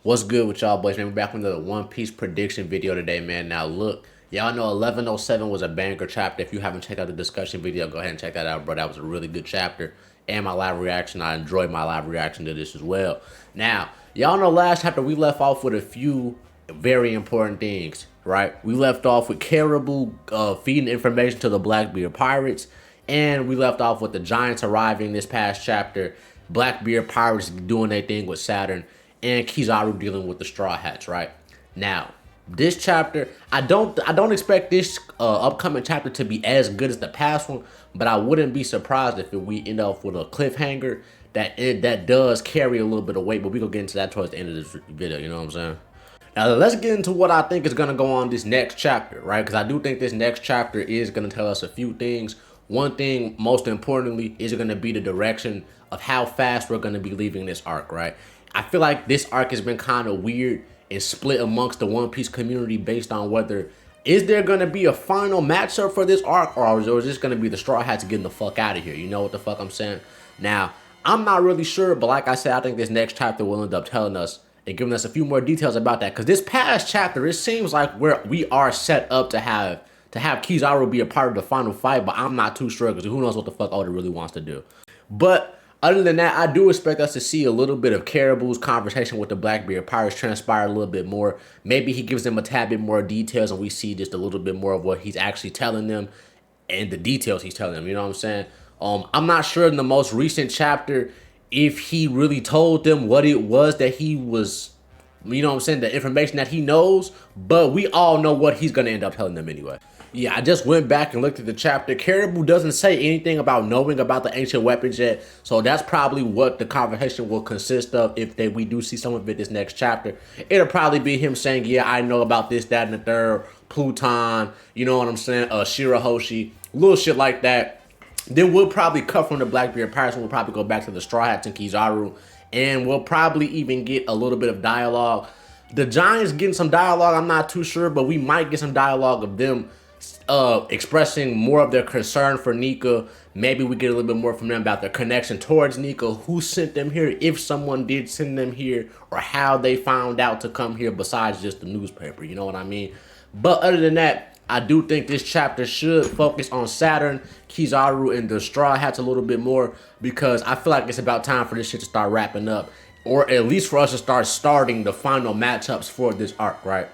What's good with y'all boys, man? We're back with another One Piece prediction video today, man. Now look, y'all know 1107 was a banger chapter. If you haven't checked out the discussion video, go ahead and check that out, bro. That was a really good chapter. And my live reaction, I enjoyed my live reaction to this as well. Now, y'all know last chapter we left off with a few very important things, right? We left off with Caribou feeding information to the Blackbeard pirates. And we left off with the Giants arriving this past chapter. Blackbeard pirates doing their thing with Saturn, and Kizaru dealing with the Straw Hats, right? Now, this chapter, I don't expect this upcoming chapter to be as good as the past one, but I wouldn't be surprised if we end up with a cliffhanger that does carry a little bit of weight, but we're going to get into that towards the end of this video, you know what I'm saying? Now, let's get into what I think is going to go on this next chapter, right? Because I do think this next chapter is going to tell us a few things. One thing, most importantly, is going to be the direction of how fast we're going to be leaving this arc, right? I feel like this arc has been kind of weird and split amongst the One Piece community based on whether is there going to be a final matchup for this arc, or is this going to be the Straw Hats getting the fuck out of here? You know what the fuck I'm saying? Now, I'm not really sure, but like I said, I think this next chapter will end up telling us and giving us a few more details about that. Because this past chapter, it seems like we are set up to have Kizaru be a part of the final fight, but I'm not too sure because who knows what the fuck Oda really wants to do. But other than that, I do expect us to see a little bit of Caribou's conversation with the Blackbeard pirates transpire a little bit more. Maybe he gives them a tad bit more details and we see just a little bit more of what he's actually telling them and the details he's telling them, you know what I'm saying? I'm not sure in the most recent chapter if he really told them what it was that he was, you know what I'm saying, the information that he knows, but we all know what he's going to end up telling them anyway. Yeah, I just went back and looked at the chapter. Caribou doesn't say anything about knowing about the ancient weapons yet, so that's probably what the conversation will consist of if we do see some of it this next chapter. It'll probably be him saying, yeah, I know about this, that, and the third, Pluton, you know what I'm saying, Shirahoshi, little shit like that. Then we'll probably cut from the Blackbeard Pirates and we'll probably go back to the Straw Hats and Kizaru, and we'll probably even get a little bit of dialogue. The Giants getting some dialogue, I'm not too sure, but we might get some dialogue of them expressing more of their concern for Nika. Maybe we get a little bit more from them about their connection towards Nika, who sent them here, if someone did send them here, or how they found out to come here besides just the newspaper, you know what I mean? But other than that, I do think this chapter should focus on Saturn, Kizaru, and the Straw Hats a little bit more, because I feel like it's about time for this shit to start wrapping up, or at least for us to start starting the final matchups for this arc, right?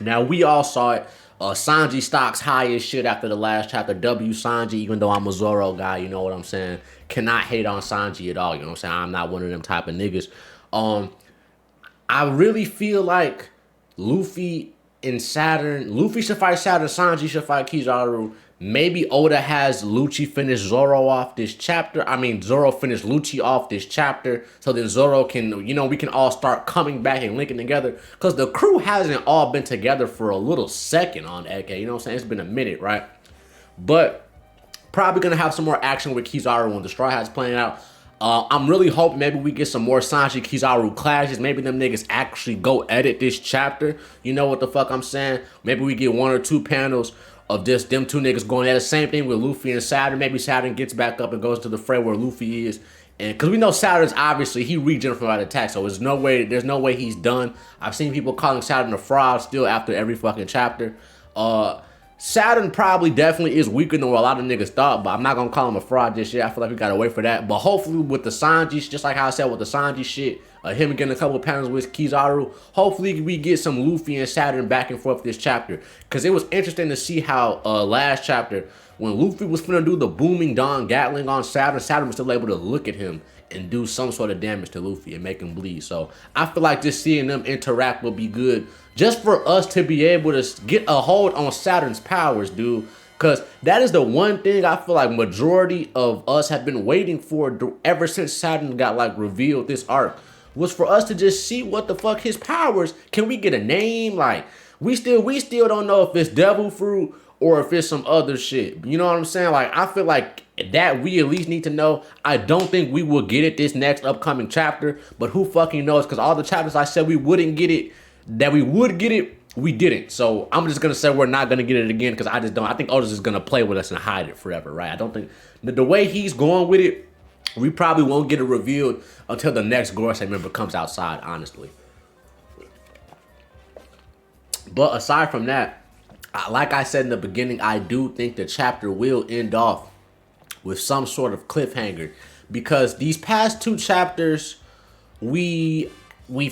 Now, we all saw it. Sanji stocks high as shit after the last chapter. W Sanji, even though I'm a Zoro guy, you know what I'm saying? Cannot hate on Sanji at all, you know what I'm saying? I'm not one of them type of niggas. I really feel like Luffy and Saturn, Luffy should fight Saturn, Sanji should fight Kizaru. Maybe Oda has Lucci finish Zoro off this chapter. I mean, Zoro finish Lucci off this chapter. So then Zoro can, you know, we can all start coming back and linking together. Because the crew hasn't all been together for a little second on AK. You know what I'm saying? It's been a minute, right? But probably going to have some more action with Kizaru when the Straw Hats playing out. I'm really hoping maybe we get some more Sanji Kizaru clashes. Maybe them niggas actually go edit this chapter. You know what the fuck I'm saying? Maybe we get one or two panels of just them two niggas going at the same thing with Luffy and Saturn. Maybe Saturn gets back up and goes to the fray where Luffy is. And because we know Saturn's obviously, he regenerated from that attack, so there's no way he's done. I've seen people calling Saturn a fraud still after every fucking chapter. Saturn probably definitely is weaker than what a lot of niggas thought, but I'm not gonna call him a fraud just yet. I feel like we gotta wait for that. But hopefully with the Sanji, just like how I said with the Sanji shit, him getting a couple of panels with Kizaru, hopefully we get some Luffy and Saturn back and forth this chapter. Because it was interesting to see how last chapter, when Luffy was finna do the booming Dawn Gatling on Saturn, Saturn was still able to look at him and do some sort of damage to Luffy and make him bleed. So I feel like just seeing them interact will be good, just for us to be able to get a hold on Saturn's powers, dude. Because that is the one thing I feel like majority of us have been waiting for ever since Saturn got like revealed this arc, was for us to just see what the fuck his powers. Can we get a name? Like we still don't know if it's devil fruit or if it's some other shit. You know what I'm saying? Like I feel like that we at least need to know. I don't think we will get it this next upcoming chapter, but who fucking knows? Because all the chapters I said we wouldn't get it, that we would get it, we didn't. So I'm just gonna say we're not gonna get it again because I just don't. I think Otis is gonna play with us and hide it forever, right? I don't think the way he's going with it, we probably won't get it revealed until the next Gorosei member comes outside, honestly. But aside from that, like I said in the beginning, I do think the chapter will end off with some sort of cliffhanger, because these past two chapters we've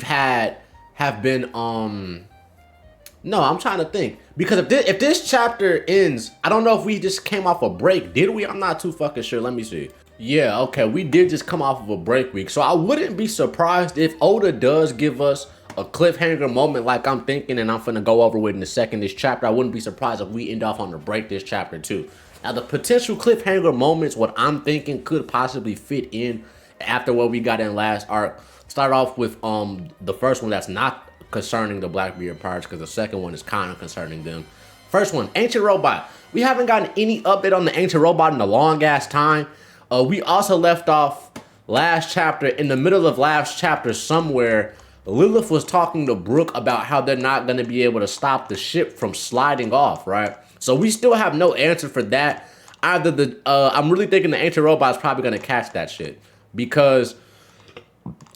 had have been no, I'm trying to think, because if this chapter ends, I don't know if we just came off a break. Did we? I'm not too fucking sure. Let me see. Yeah, okay, we did just come off of a break week, so I wouldn't be surprised if Oda does give us a cliffhanger moment like I'm thinking, and I'm finna go over with in a second this chapter. I wouldn't be surprised if we end off on the break this chapter too. Now, the potential cliffhanger moments, what I'm thinking could possibly fit in after what we got in last arc. Start off with the first one that's not concerning the Blackbeard Pirates, because the second one is kind of concerning them. First one, Ancient Robot. We haven't gotten any update on the Ancient Robot in a long ass time. We also left off last chapter, in the middle of last chapter somewhere, Lilith was talking to Brook about how they're not going to be able to stop the ship from sliding off, right? So we still have no answer for that. Either I'm really thinking the Ancient Robot's probably going to catch that shit, because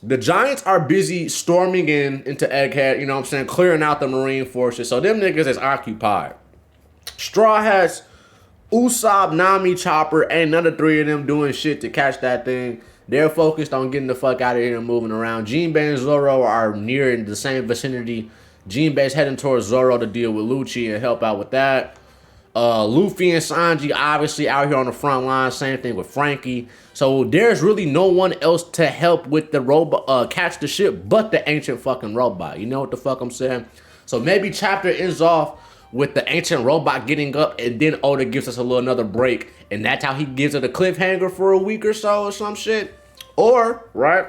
the Giants are busy storming into Egghead, you know what I'm saying, clearing out the Marine forces. So them niggas is occupied. Straw Hats, Usopp, Nami, Chopper, ain't none of three of them doing shit to catch that thing. They're focused on getting the fuck out of here and moving around. Jinbei and Zoro are near in the same vicinity. Jinbei's heading towards Zoro to deal with Lucci and help out with that. Luffy and Sanji obviously out here on the front line. Same thing with Frankie. So there's really no one else to help with the robot, catch the ship, but the ancient fucking robot. You know what the fuck I'm saying? So maybe chapter ends off with the ancient robot getting up, and then Oda gives us another break, and that's how he gives it a cliffhanger for a week or so or some shit. Or, right,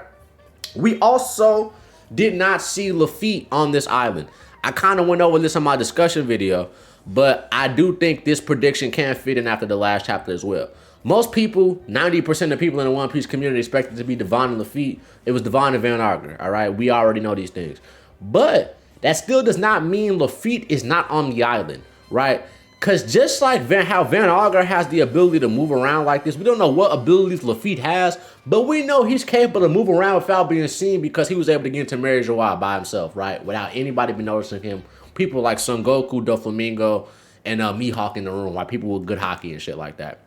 we also did not see Luffy on this island. I kind of went over this in my discussion video, but I do think this prediction can fit in after the last chapter as well. Most people, 90% of people in the One Piece community expected to be Devon and Luffy. It was Devon and Van Augur, all right? We already know these things. But that still does not mean Luffy is not on the island, right? Because just like how Van Augur has the ability to move around like this, we don't know what abilities Luffy has, but we know he's capable of moving around without being seen, because he was able to get into Mary Joie by himself, right? Without anybody be noticing him. People like Son Goku, Doflamingo, and Mihawk in the room, like people with good hockey and shit like that.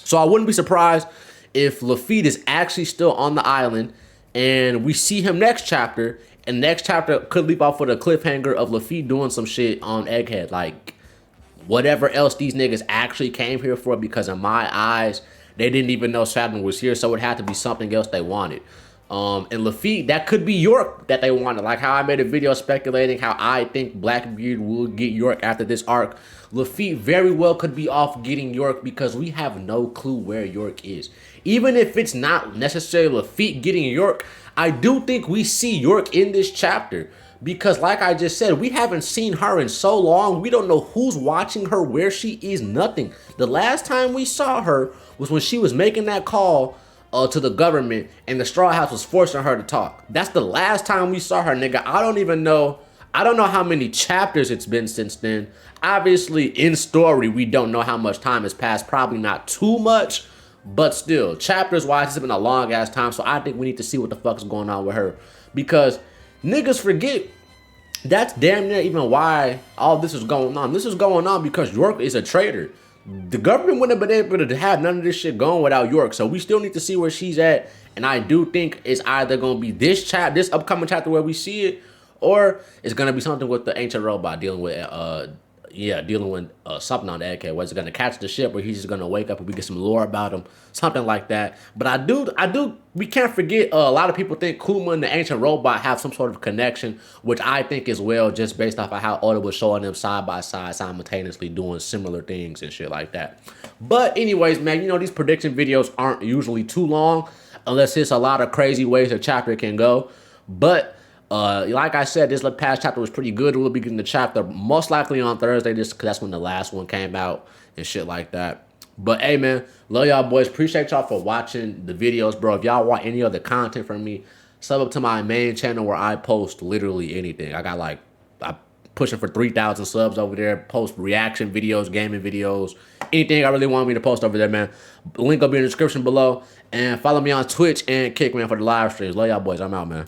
So I wouldn't be surprised if Luffy is actually still on the island, and we see him next chapter, and next chapter could leap off with a cliffhanger of Luffy doing some shit on Egghead, like whatever else these niggas actually came here for, because in my eyes, they didn't even know Saturn was here, so it had to be something else they wanted. And Luffy, that could be York that they wanted, like how I made a video speculating how I think Blackbeard will get York after this arc. Luffy very well could be off getting York, because we have no clue where York is. Even if it's not necessarily Luffy getting York, I do think we see York in this chapter, because like I just said, we haven't seen her in so long. We don't know who's watching her, where she is, nothing. The last time we saw her was when she was making that call to the government, and the Straw Hats was forcing her to talk. That's the last time we saw her, nigga. I don't know how many chapters it's been since then. Obviously, in story, we don't know how much time has passed. Probably not too much, but still, chapters-wise, it's been a long-ass time, so I think we need to see what the fuck's going on with her. Because niggas forget, that's damn near even why all this is going on. This is going on because York is a traitor. The government wouldn't have been able to have none of this shit going without York, so we still need to see where she's at. And I do think it's either going to be this upcoming chapter where we see it, or it's going to be something with the ancient robot dealing with something on the Egghead. Whether it's going to catch the ship, or he's just going to wake up and we get some lore about him, something like that. But we can't forget, a lot of people think Kuma and the ancient robot have some sort of connection, which I think as well, just based off of how Oda was showing them side by side, simultaneously doing similar things and shit like that. But anyways, man, you know, these prediction videos aren't usually too long, unless it's a lot of crazy ways a chapter can go. But like I said, this past chapter was pretty good. We'll be getting the chapter most likely on Thursday, just because that's when the last one came out and shit like that. But hey, man, love y'all boys. Appreciate y'all for watching the videos, bro. If y'all want any other content from me, sub up to my main channel where I post literally anything. I got I'm pushing for 3,000 subs over there. Post reaction videos, gaming videos, anything I really want me to post over there, man. Link will be in the description below. And follow me on Twitch and Kick, man, for the live streams. Love y'all boys. I'm out, man.